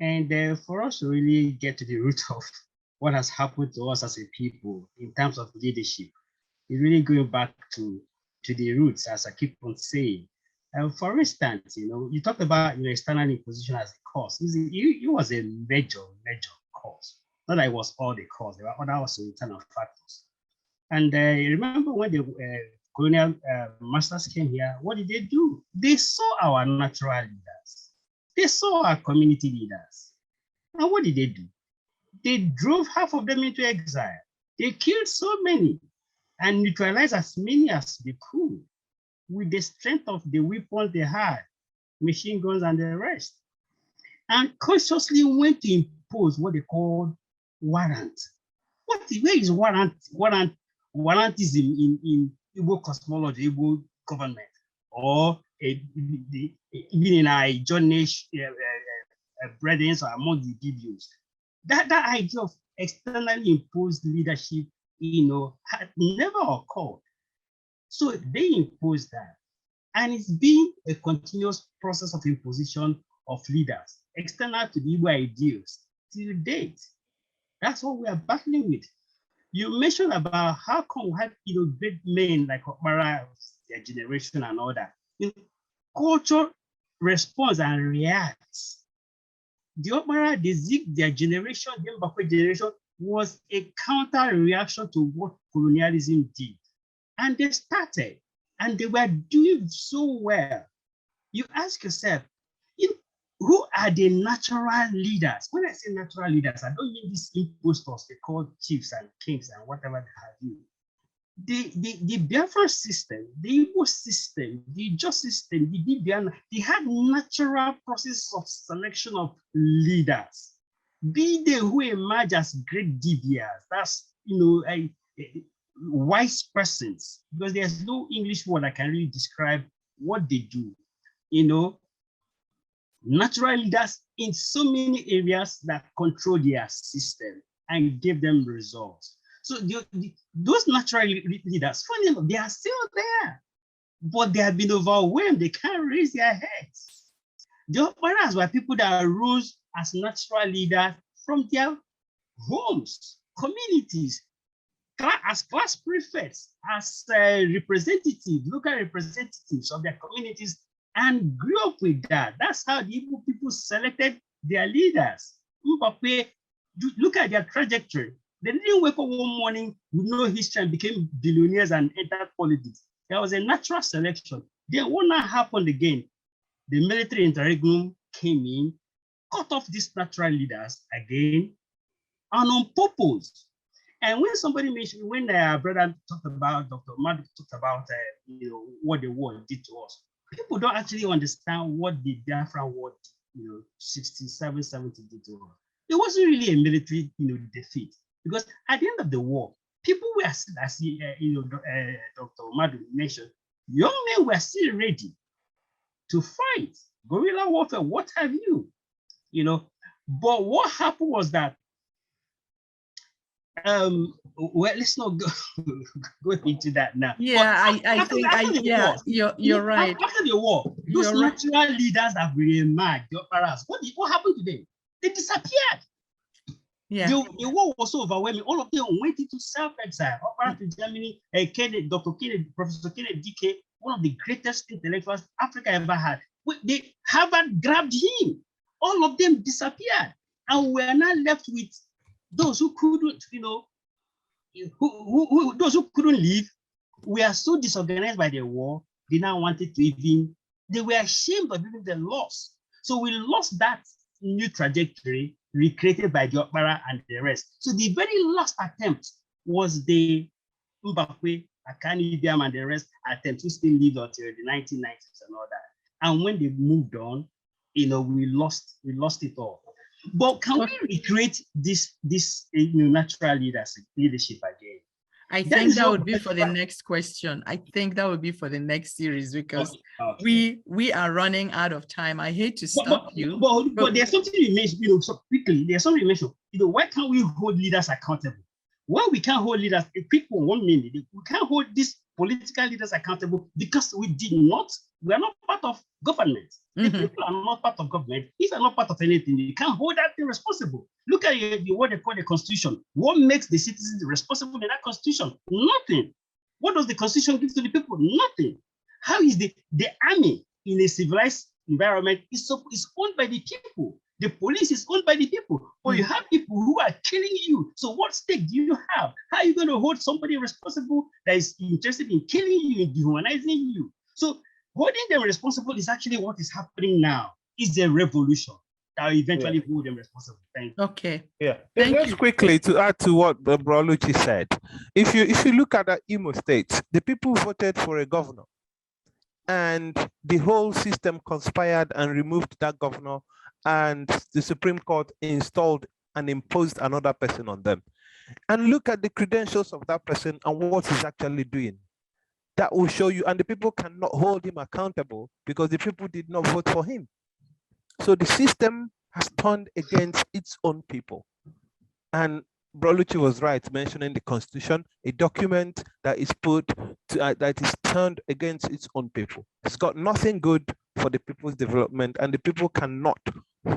And for us to really get to the root of what has happened to us as a people in terms of leadership, is really going back to the roots, as I keep on saying. For instance, you know, you talked about external imposition as a cause. It was a major cause. Not that it was all the cause. There were other also internal factors. And remember when the colonial masters came here, what did they do? They saw our natural leaders. They saw our community leaders. And what did they do? They drove half of them into exile. They killed so many and neutralized as many as they could with the strength of the weapons they had, machine guns and the rest, and consciously went to impose what they called warrant. Where is warrant? Warrant is in Igbo cosmology, Igbo government, or even in our Johnish brethren or among the Biblians. That idea of externally imposed leadership, had never occurred. So they imposed that. And it's been a continuous process of imposition of leaders, external to the Igbo ideals till date. That's what we are battling with. You mentioned about how come we have great men like Okpara, their generation and all that. Culture responds and reacts. The Okpara, the Zik, their generation, the Mbakwe generation was a counter reaction to what colonialism did. And they started, and they were doing so well. You ask yourself, who are the natural leaders? When I say natural leaders, I don't mean these impostors they call chiefs and kings and whatever they have you. The Biafra system, the Igbo system, the Jos system, the Bibiana, they had natural process of selection of leaders. Be they who emerge as great DBRs, that's wise persons, because there's no English word that can really describe what they do. Natural leaders in so many areas that control their system and give them results. So those natural leaders, funny enough, they are still there, but they have been overwhelmed. They can't raise their heads. The operas were people that rose as natural leaders from their homes, communities, as class prefects, as representatives, local representatives of their communities, and grew up with that. That's how the Igbo people selected their leaders. Mbappe, look at their trajectory. They didn't wake up one morning with no history and became billionaires and entered politics. There was a natural selection. Then what now happened again? The military interregnum came in, cut off these natural leaders again, and on purpose. And when somebody mentioned, when our brother talked about, Dr. Madu talked about, what the war did to us, people don't actually understand what the Biafra war, 67, 70 did to us. It wasn't really a military, defeat, because at the end of the war, people were, as Dr. Madu mentioned, young men were still ready to fight, guerrilla warfare, what have you, But what happened was that Well, let's not go into that now. Yeah, But I think you're right. After the war, those You're right. natural leaders that were emerged, the operas, what happened to them? They disappeared. Yeah. The war was so overwhelming. All of them went into self-exile. Opera to Germany, Kennedy, Dr. Kennedy, Professor Kennedy DK, one of the greatest intellectuals Africa ever had. Harvard grabbed him. All of them disappeared. And we're now left with those who couldn't, those who couldn't leave. We are so disorganized by the war. They now wanted to they were ashamed of even the loss. So we lost that new trajectory recreated by the opera and the rest. So the very last attempt was the Mbakwe, Akani Biam and the rest attempt, who still lived until the 1990s and all that. And when they moved on, we lost it all. But can we recreate this natural leadership again? I think that would be for the next question. I think that would be for the next series, because we are running out of time. I hate to stop you. But there's something you mentioned, so quickly, there's something you mentioned, why can't we hold leaders accountable? Why we can't hold leaders, people 1 minute, we can't hold these political leaders accountable because we are not part of government. The people are not part of government. If they're not part of anything, you can't hold that thing responsible. Look at what they call the Constitution. What makes the citizens responsible in that Constitution? Nothing. What does the Constitution give to the people? Nothing. How is the army in a civilized environment is owned by the people? The police is owned by the people. Or you have people who are killing you. So what stake do you have? How are you going to hold somebody responsible that is interested in killing you and dehumanizing you? So holding them responsible is actually what is happening now. It's a revolution that will eventually hold them responsible. Thank you. Okay. Yeah. Just quickly to add to what Bro Oluchi said. If you look at the Imo State, the people voted for a governor, and the whole system conspired and removed that governor, and the Supreme Court installed and imposed another person on them. And look at the credentials of that person and what he's actually doing. That will show you, and the people cannot hold him accountable because the people did not vote for him. So the system has turned against its own people. And Bro Oluchi was right mentioning the Constitution, a document that is that is turned against its own people. It's got nothing good for the people's development, and the people cannot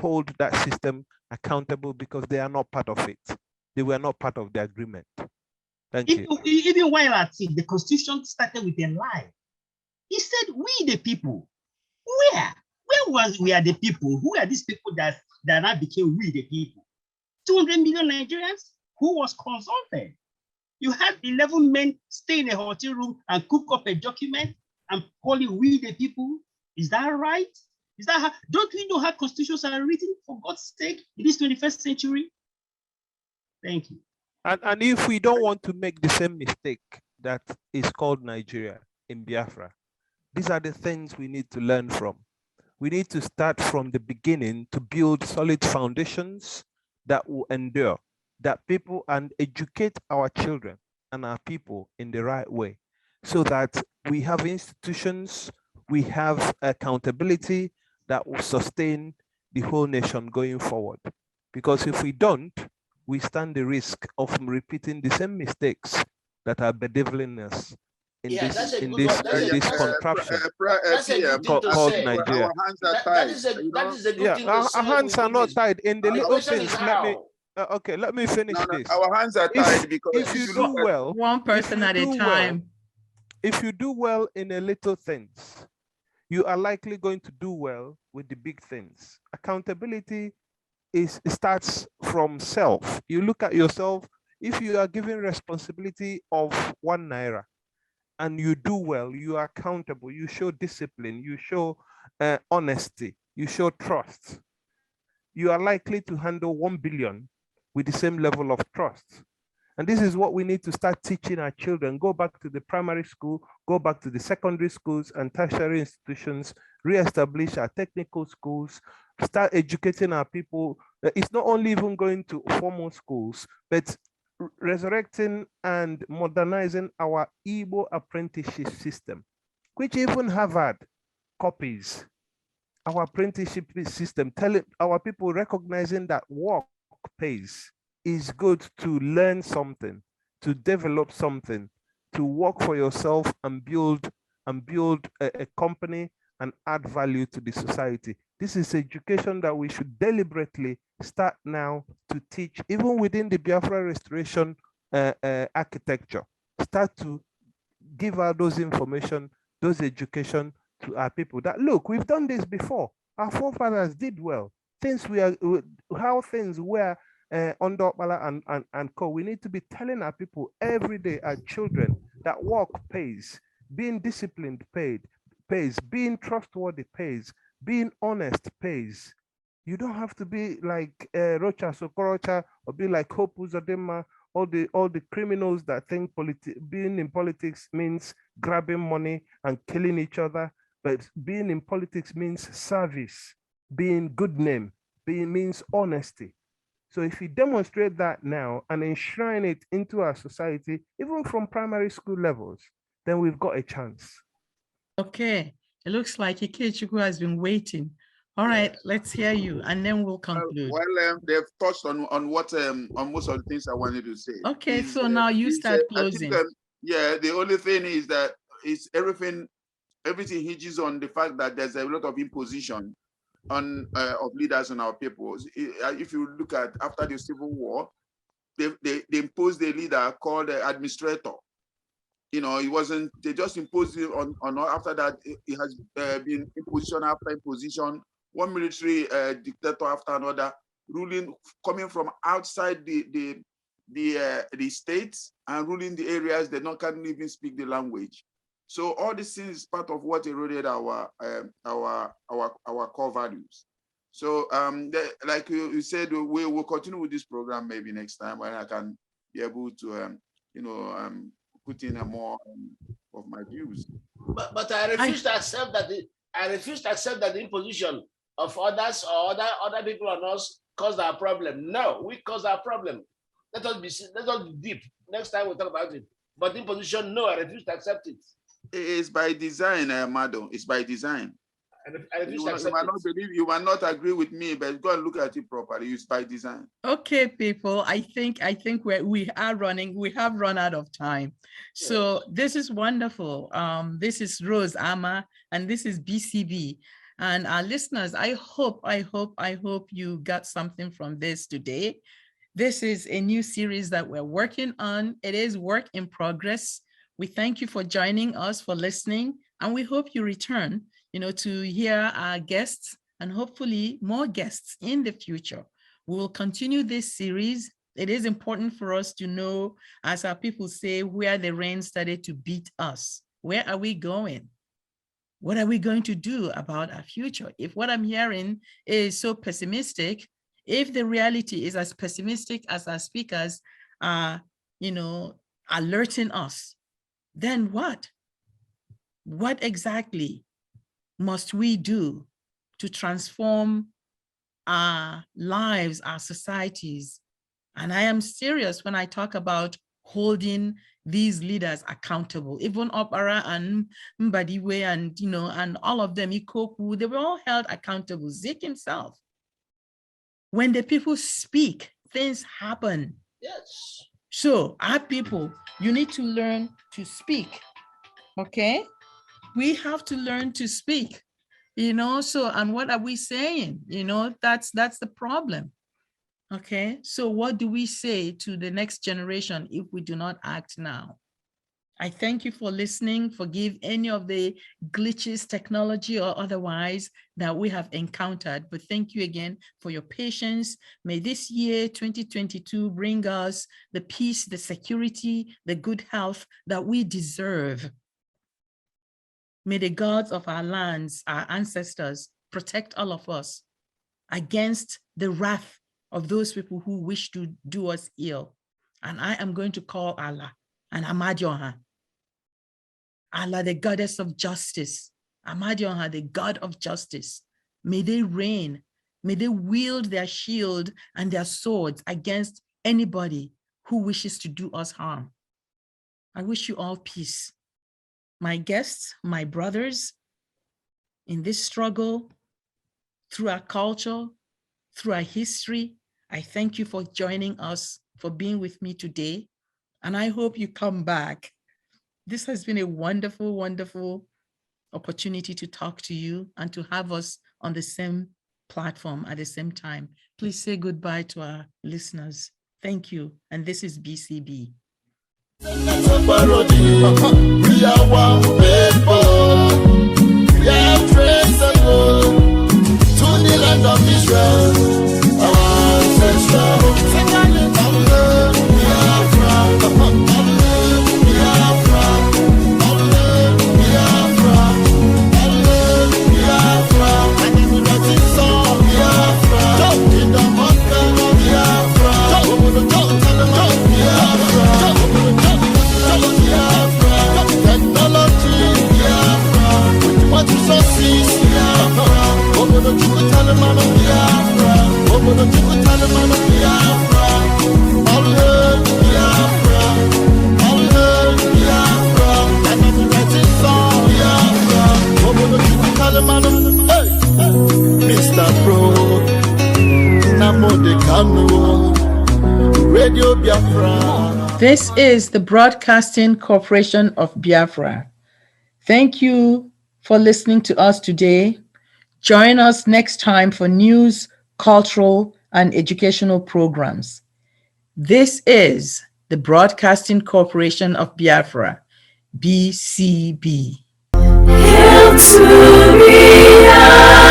hold that system accountable because they are not part of it. They were not part of the agreement. Thank you. Even while at it, the Constitution started with a lie. He said, "We the people." Where was we are the people? Who are these people that now became we the people? 200 million Nigerians. Who was consulted? You had 11 men stay in a hotel room and cook up a document and call it "we the people." Is that right? Is that how? Don't we know how constitutions are written, for God's sake, in this 21st century? Thank you. And if we don't want to make the same mistake that is called Nigeria in Biafra, these are the things we need to learn from. We need to start from the beginning to build solid foundations that will endure, that people, and educate our children and our people in the right way, so that we have institutions, we have accountability that will sustain the whole nation going forward. Because if we don't, we stand the risk of repeating the same mistakes that are bedeviling us in this contraption called Nigeria. That is a good thing to say. Our hands are not tied in the little things. Let me finish this. Our hands are tied because if you do well, one person at a time. If you do well in a little things, you are likely going to do well with the big things. Accountability starts from self. You look at yourself. If you are given responsibility of 1 naira and you do well, you are accountable, you show discipline, you show honesty, you show trust, you are likely to handle 1 billion with the same level of trust. And this is what we need to start teaching our children. Go back to the primary school, go back to the secondary schools and tertiary institutions, reestablish our technical schools, start educating our people. It's not only even going to formal schools, but resurrecting and modernizing our Igbo apprenticeship system, which even Harvard copies. Our apprenticeship system, telling our people, recognizing that work pays is good to learn something, to develop something, to work for yourself and build a company and add value to the society. This is education that we should deliberately start now to teach, even within the Biafra restoration architecture. Start to give out those information, those education to our people that, look, we've done this before. Our forefathers did well. How things were under Okpala and co. We need to be telling our people every day, our children, that work pays, being disciplined pays, being trustworthy pays, being honest pays. You don't have to be like Rocha Sokorocha or be like Hope Uzodinma, all the criminals that think being in politics means grabbing money and killing each other. But being in politics means service, being good name, means honesty. So if we demonstrate that now and enshrine it into our society, even from primary school levels, then we've got a chance. Okay, it looks like Ikechukwu has been waiting. All right, let's hear you, and then we'll conclude. Well, they've touched on what on most of the things I wanted to say. Okay, so now you start closing. I think, yeah, the only thing is that it's everything hinges on the fact that there's a lot of imposition on of leaders on our people. If you look at after the Civil War, they imposed a leader called the administrator. You know, it wasn't, they just imposed it on after that, it has been imposition after imposition, one military dictator after another, ruling, coming from outside the states and ruling the areas that can't even speak the language. So all these things is part of what eroded our core values. So like you said, we will continue with this program maybe next time when I can be able to put in a more of my views. But I refuse to accept that the imposition of others or other people on us caused our problem. No, we caused our problem. Let us be deep. Next time we'll talk about it. But the imposition, no, I refuse to accept it. It's by design, Madam. It's by design. You might not agree with me, but go and look at it properly. It's by design. Okay, people. I think we have run out of time. So this is wonderful. This is Rose Ama, and this is BCB. And our listeners, I hope you got something from this today. This is a new series that we're working on. It is work in progress. We thank you for joining us, for listening, and we hope you return, to hear our guests and hopefully more guests in the future. We will continue this series. It is important for us to know, as our people say, where the rain started to beat us. Where are we going? What are we going to do about our future? If what I'm hearing is so pessimistic, if the reality is as pessimistic as our speakers are, alerting us, then what? What exactly must we do to transform our lives, our societies? And I am serious when I talk about holding these leaders accountable. Even Opara and Mbadiwe and all of them, Ikoku, they were all held accountable. Zik himself. When the people speak, things happen. Yes. So our people, you need to learn to speak, okay? We have to learn to speak, so, and what are we saying? That's the problem, okay? So what do we say to the next generation if we do not act now? I thank you for listening. Forgive any of the glitches, technology or otherwise, that we have encountered. But thank you again for your patience. May this year, 2022, bring us the peace, the security, the good health that we deserve. May the gods of our lands, our ancestors, protect all of us against the wrath of those people who wish to do us ill. And I am going to call Allah and Amadioha. Allah, the goddess of justice, Amadioha, the God of justice. May they reign, may they wield their shield and their swords against anybody who wishes to do us harm. I wish you all peace. My guests, my brothers, in this struggle, through our culture, through our history, I thank you for joining us, for being with me today, and I hope you come back. This has been a wonderful, wonderful opportunity to talk to you and to have us on the same platform at the same time. Please say goodbye to our listeners. Thank you. And this is BCB. We are one people. We are traceable to the land of Israel. Our ancestral. Mr. Pro, Namo de Kanu, Radio Biafra. This is the Broadcasting Corporation of Biafra. Thank you for listening to us today. Join us next time for news, cultural, and educational programs. This is the Broadcasting Corporation of Biafra, BCB. Hail to Biafra!